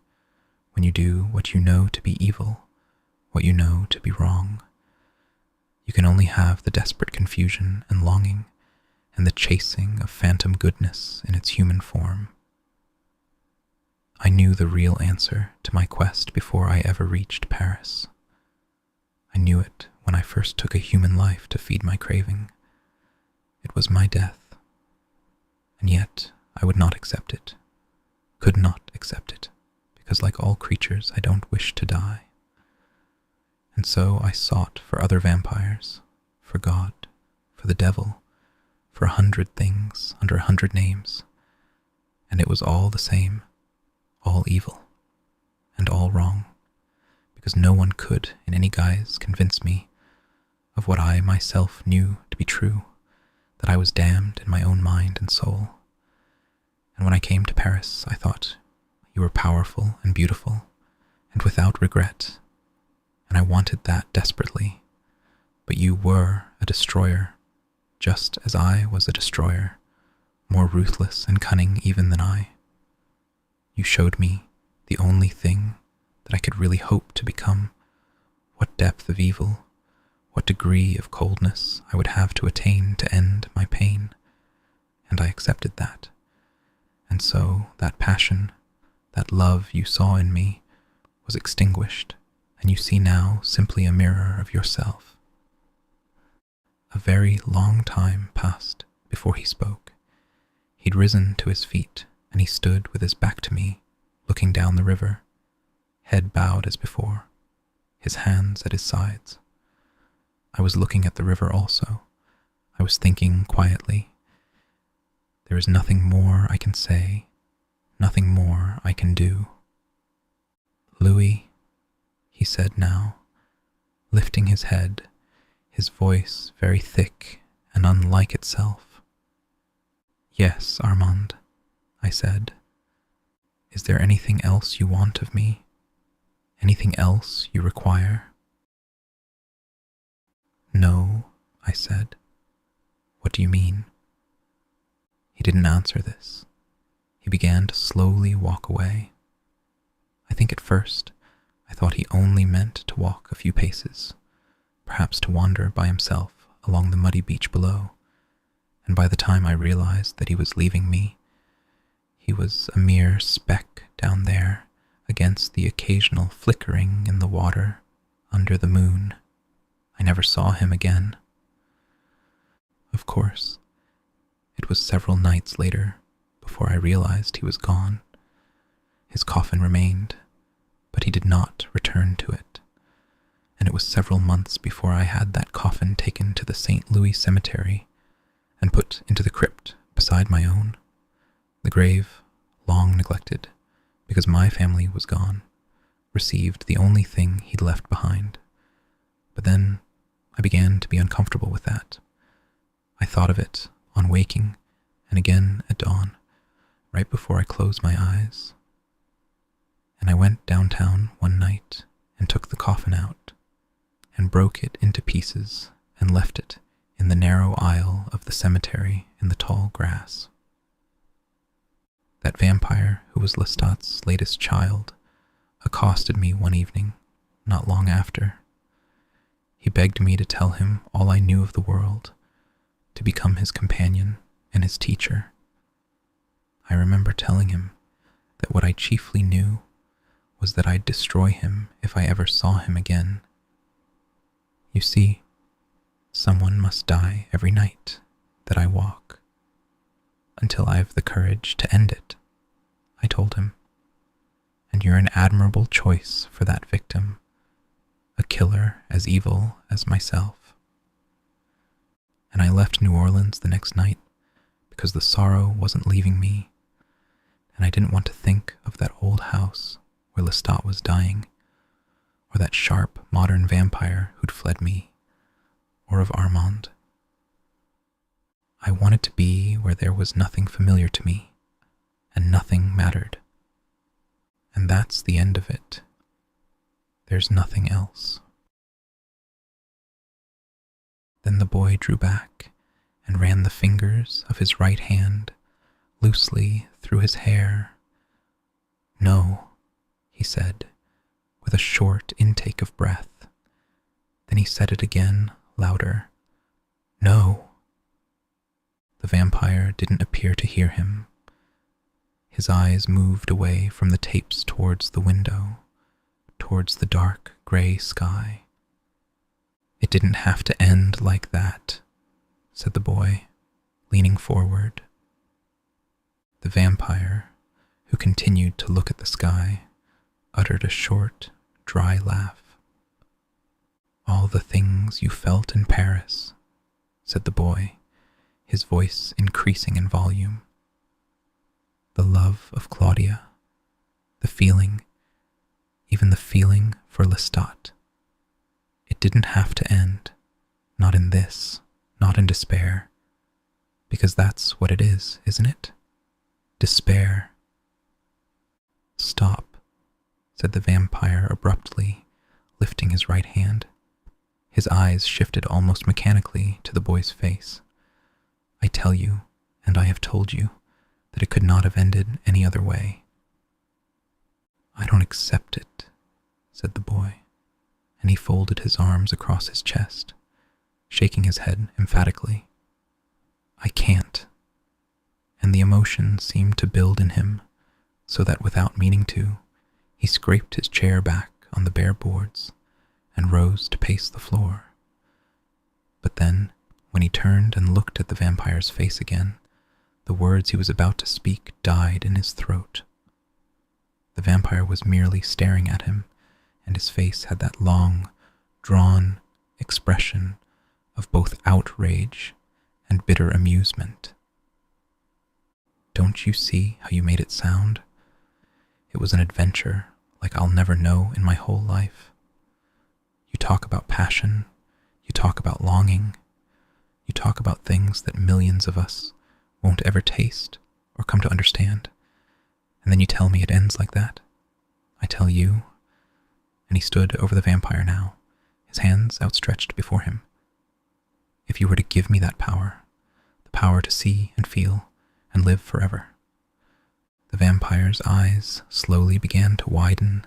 when you do what you know to be evil, what you know to be wrong. You can only have the desperate confusion and longing and the chasing of phantom goodness in its human form. I knew the real answer to my quest before I ever reached Paris. I knew it when I first took a human life to feed my craving. It was my death, and yet I would not accept it, could not accept it, because like all creatures I don't wish to die. And so I sought for other vampires, for God, for the devil, for 100 things under 100 names, and it was all the same, all evil, and all wrong, because no one could in any guise convince me of what I myself knew to be true, that I was damned in my own mind and soul. And when I came to Paris, I thought you were powerful and beautiful, and without regret, and I wanted that desperately, but you were a destroyer, just as I was a destroyer, more ruthless and cunning even than I. You showed me the only thing that I could really hope to become, what depth of evil, what degree of coldness I would have to attain to end my pain, and I accepted that. And so that passion, that love you saw in me, was extinguished, and you see now simply a mirror of yourself. A very long time passed before he spoke. He'd risen to his feet, and he stood with his back to me, looking down the river, head bowed as before, his hands at his sides. I was looking at the river also. I was thinking quietly. There is nothing more I can say, nothing more I can do. Louis, he said now, lifting his head, his voice very thick and unlike itself. Yes, Armand, I said. Is there anything else you want of me? Anything else you require? No, I said. What do you mean? He didn't answer this. He began to slowly walk away. I think at first I thought he only meant to walk a few paces, perhaps to wander by himself along the muddy beach below, and by the time I realized that he was leaving me, he was a mere speck down there against the occasional flickering in the water under the moon. I never saw him again. Of course, it was several nights later before I realized he was gone. His coffin remained, but he did not return to it, and it was several months before I had that coffin taken to the St. Louis cemetery and put into the crypt beside my own. The grave, long neglected, because my family was gone, received the only thing he'd left behind. But then I began to be uncomfortable with that. I thought of it on waking and again at dawn, right before I closed my eyes. And I went downtown one night and took the coffin out and broke it into pieces and left it in the narrow aisle of the cemetery in the tall grass. That vampire who was Lestat's latest child accosted me one evening, not long after. He begged me to tell him all I knew of the world, to become his companion and his teacher. I remember telling him that what I chiefly knew was that I'd destroy him if I ever saw him again. You see, someone must die every night that I walk, until I have the courage to end it, I told him. And you're an admirable choice for that victim, a killer as evil as myself. And I left New Orleans the next night because the sorrow wasn't leaving me, and I didn't want to think of that old house where Lestat was dying, or that sharp modern vampire who'd fled me, or of Armand. I wanted to be where there was nothing familiar to me, and nothing mattered. And that's the end of it. There's nothing else. Then the boy drew back and ran the fingers of his right hand loosely through his hair. No, he said, with a short intake of breath. Then he said it again, louder. No. The vampire didn't appear to hear him. His eyes moved away from the tapes towards the window, towards the dark gray sky. It didn't have to end like that, said the boy, leaning forward. The vampire, who continued to look at the sky, uttered a short, dry laugh. All the things you felt in Paris, said the boy, his voice increasing in volume. The love of Claudia, the feeling, even the feeling for Lestat. It didn't have to end, not in this, not in despair, because that's what it is, isn't it? Despair. Stop, said the vampire abruptly, lifting his right hand. His eyes shifted almost mechanically to the boy's face. I tell you, and I have told you, that it could not have ended any other way. I don't accept it, said the boy, and he folded his arms across his chest, shaking his head emphatically. I can't. And the emotion seemed to build in him, so that without meaning to, he scraped his chair back on the bare boards and rose to pace the floor. But then, when he turned and looked at the vampire's face again, the words he was about to speak died in his throat. The vampire was merely staring at him, and his face had that long, drawn expression of both outrage and bitter amusement. Don't you see how you made it sound? It was an adventure like I'll never know in my whole life. You talk about passion, you talk about longing, you talk about things that millions of us won't ever taste or come to understand, and then you tell me it ends like that. I tell you, and he stood over the vampire now, his hands outstretched before him. If you were to give me that power, the power to see and feel and live forever. The vampire's eyes slowly began to widen,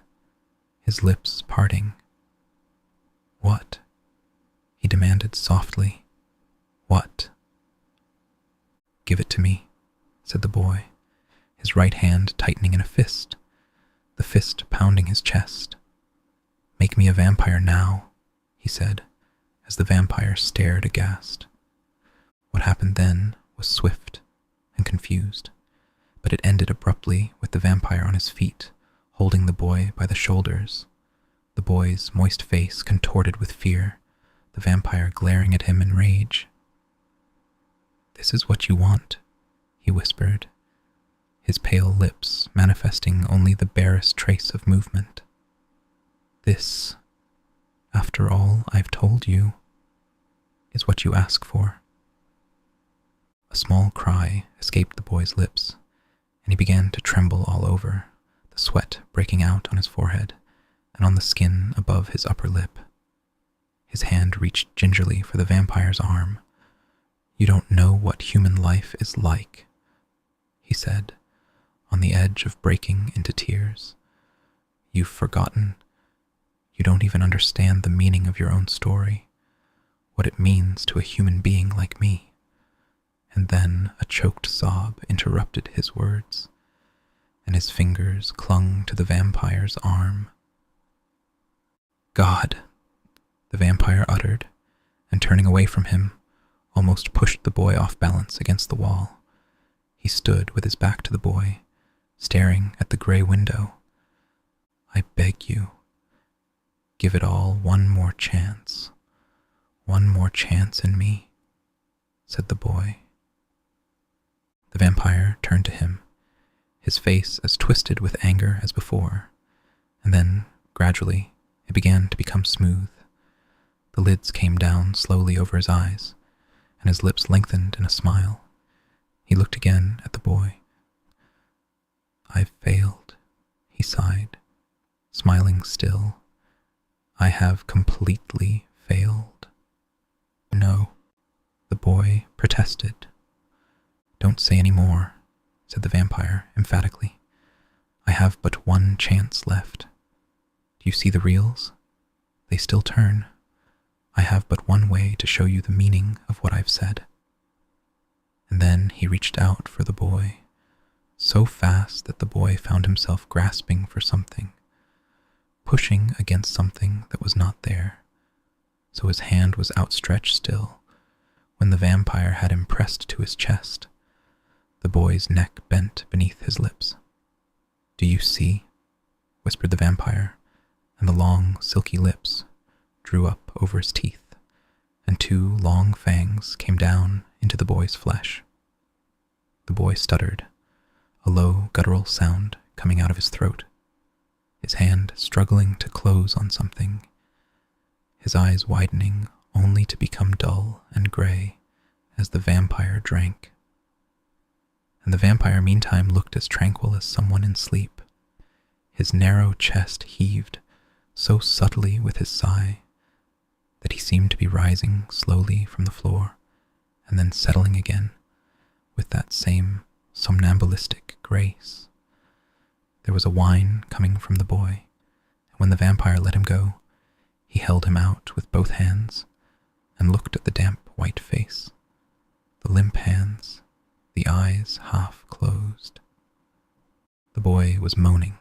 his lips parting. What? He demanded softly. What? Give it to me, said the boy, his right hand tightening in a fist, the fist pounding his chest. Make me a vampire now, he said, as the vampire stared aghast. What happened then was swift and confused, but it ended abruptly with the vampire on his feet, holding the boy by the shoulders, the boy's moist face contorted with fear, the vampire glaring at him in rage. This is what you want, he whispered, his pale lips manifesting only the barest trace of movement. This, after all I've told you, is what you ask for. A small cry escaped the boy's lips, and he began to tremble all over, the sweat breaking out on his forehead and on the skin above his upper lip. His hand reached gingerly for the vampire's arm. You don't know what human life is like, he said, on the edge of breaking into tears. You've forgotten. You don't even understand the meaning of your own story, what it means to a human being like me. and then a choked sob interrupted his words, and his fingers clung to the vampire's arm. "God," the vampire uttered, and turning away from him, almost pushed the boy off balance against the wall. He stood with his back to the boy, staring at the grey window. "I beg you, give it all one more chance in me," said the boy. The vampire turned to him, his face as twisted with anger as before, and then, gradually, it began to become smooth. The lids came down slowly over his eyes, and his lips lengthened in a smile. He looked again at the boy. "I've failed," he sighed, smiling still. "I have completely failed." "No," the boy protested. "Don't say any more," said the vampire emphatically. "I have but one chance left. Do you see the reels? They still turn. I have but one way to show you the meaning of what I've said." And then he reached out for the boy, so fast that the boy found himself grasping for something, pushing against something that was not there. So his hand was outstretched still, when the vampire had him pressed to his chest. The boy's neck bent beneath his lips. "Do you see?" whispered the vampire, and the long, silky lips drew up over his teeth, and two long fangs came down into the boy's flesh. The boy stuttered, a low, guttural sound coming out of his throat, his hand struggling to close on something, his eyes widening only to become dull and grey as the vampire drank. And the vampire meantime looked as tranquil as someone in sleep. His narrow chest heaved so subtly with his sigh that he seemed to be rising slowly from the floor and then settling again with that same somnambulistic grace. There was a whine coming from the boy, and when the vampire let him go, he held him out with both hands and looked at the damp white face, the limp hands, the eyes half closed. The boy was moaning,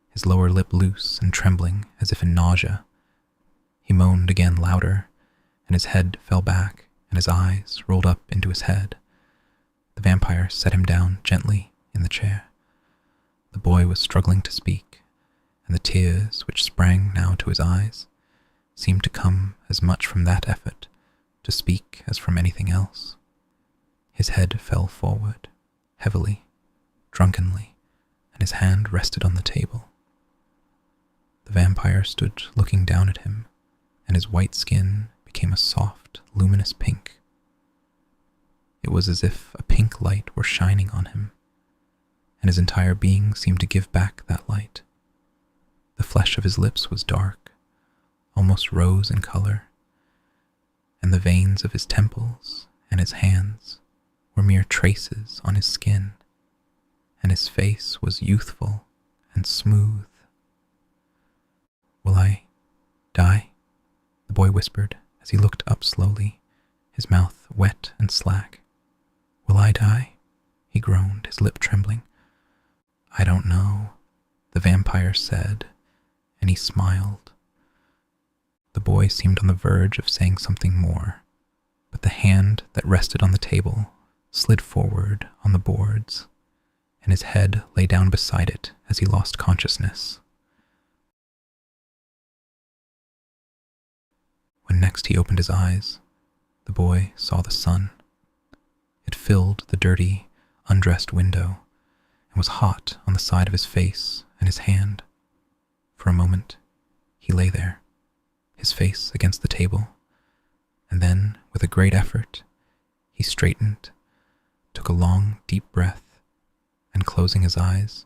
his lower lip loose and trembling as if in nausea. He moaned again louder, and his head fell back and his eyes rolled up into his head. The vampire set him down gently in the chair. The boy was struggling to speak, and the tears which sprang now to his eyes seemed to come as much from that effort to speak as from anything else. His head fell forward, heavily, drunkenly, and his hand rested on the table. The vampire stood looking down at him, and his white skin became a soft, luminous pink. It was as if a pink light were shining on him, and his entire being seemed to give back that light. The flesh of his lips was dark, almost rose in color, and the veins of his temples and his hands were mere traces on his skin, and his face was youthful and smooth. "Will I die?" the boy whispered as he looked up slowly, his mouth wet and slack. "Will I die?" he groaned, his lip trembling. "I don't know," the vampire said, and he smiled. The boy seemed on the verge of saying something more, but the hand that rested on the table slid forward on the boards, and his head lay down beside it as he lost consciousness. When next he opened his eyes, the boy saw the sun. It filled the dirty, undressed window and was hot on the side of his face and his hand. For a moment, he lay there, his face against the table, and then, with a great effort, he straightened, took a long, deep breath, and closing his eyes,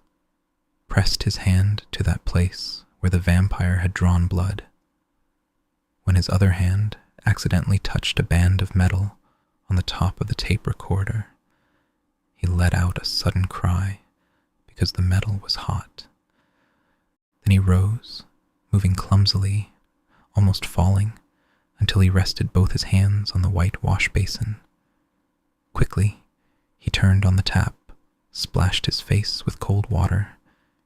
pressed his hand to that place where the vampire had drawn blood. When his other hand accidentally touched a band of metal on the top of the tape recorder, he let out a sudden cry because the metal was hot. Then he rose, moving clumsily, almost falling, until he rested both his hands on the white wash basin. Quickly, he turned on the tap, splashed his face with cold water,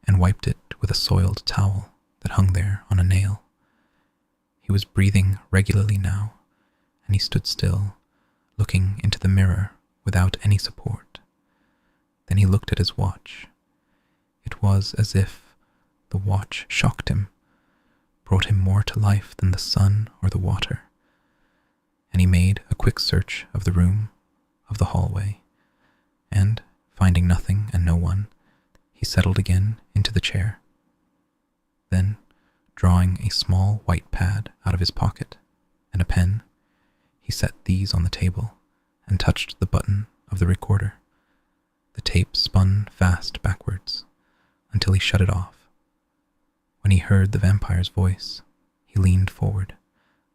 and wiped it with a soiled towel that hung there on a nail. He was breathing regularly now, and he stood still, looking into the mirror without any support. Then he looked at his watch. It was as if the watch shocked him, brought him more to life than the sun or the water. And he made a quick search of the room, of the hallway, and, finding nothing and no one, he settled again into the chair. Then, drawing a small white pad out of his pocket and a pen, he set these on the table and touched the button of the recorder. The tape spun fast backwards until he shut it off. When he heard the vampire's voice, he leaned forward,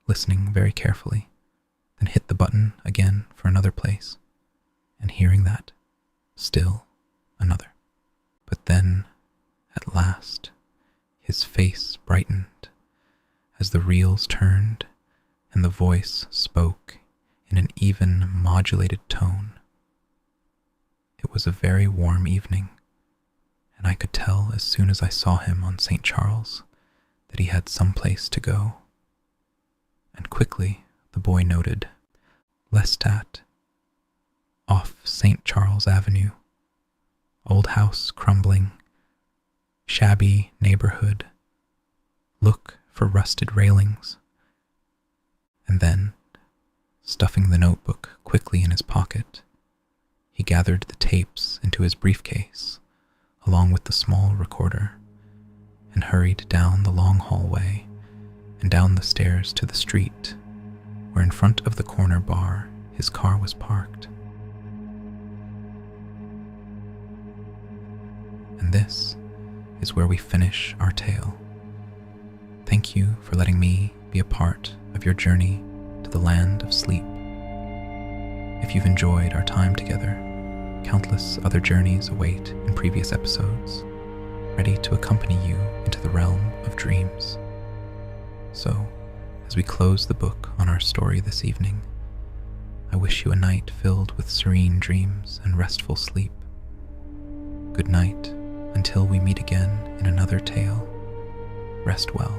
listening very carefully, then hit the button again for another place, and hearing that, still another. But then, at last, his face brightened as the reels turned and the voice spoke in an even modulated tone. It was a very warm evening, and I could tell as soon as I saw him on St. Charles that he had some place to go. And quickly the boy noted, Lestat, off St. Charles Avenue, old house crumbling, shabby neighborhood, look for rusted railings. And then, stuffing the notebook quickly in his pocket, he gathered the tapes into his briefcase, along with the small recorder, and hurried down the long hallway and down the stairs to the street, where in front of the corner bar his car was parked. And this is where we finish our tale. Thank you for letting me be a part of your journey to the land of sleep. If you've enjoyed our time together, countless other journeys await in previous episodes, ready to accompany you into the realm of dreams. So, as we close the book on our story this evening, I wish you a night filled with serene dreams and restful sleep. Good night, until we meet again in another tale. Rest well.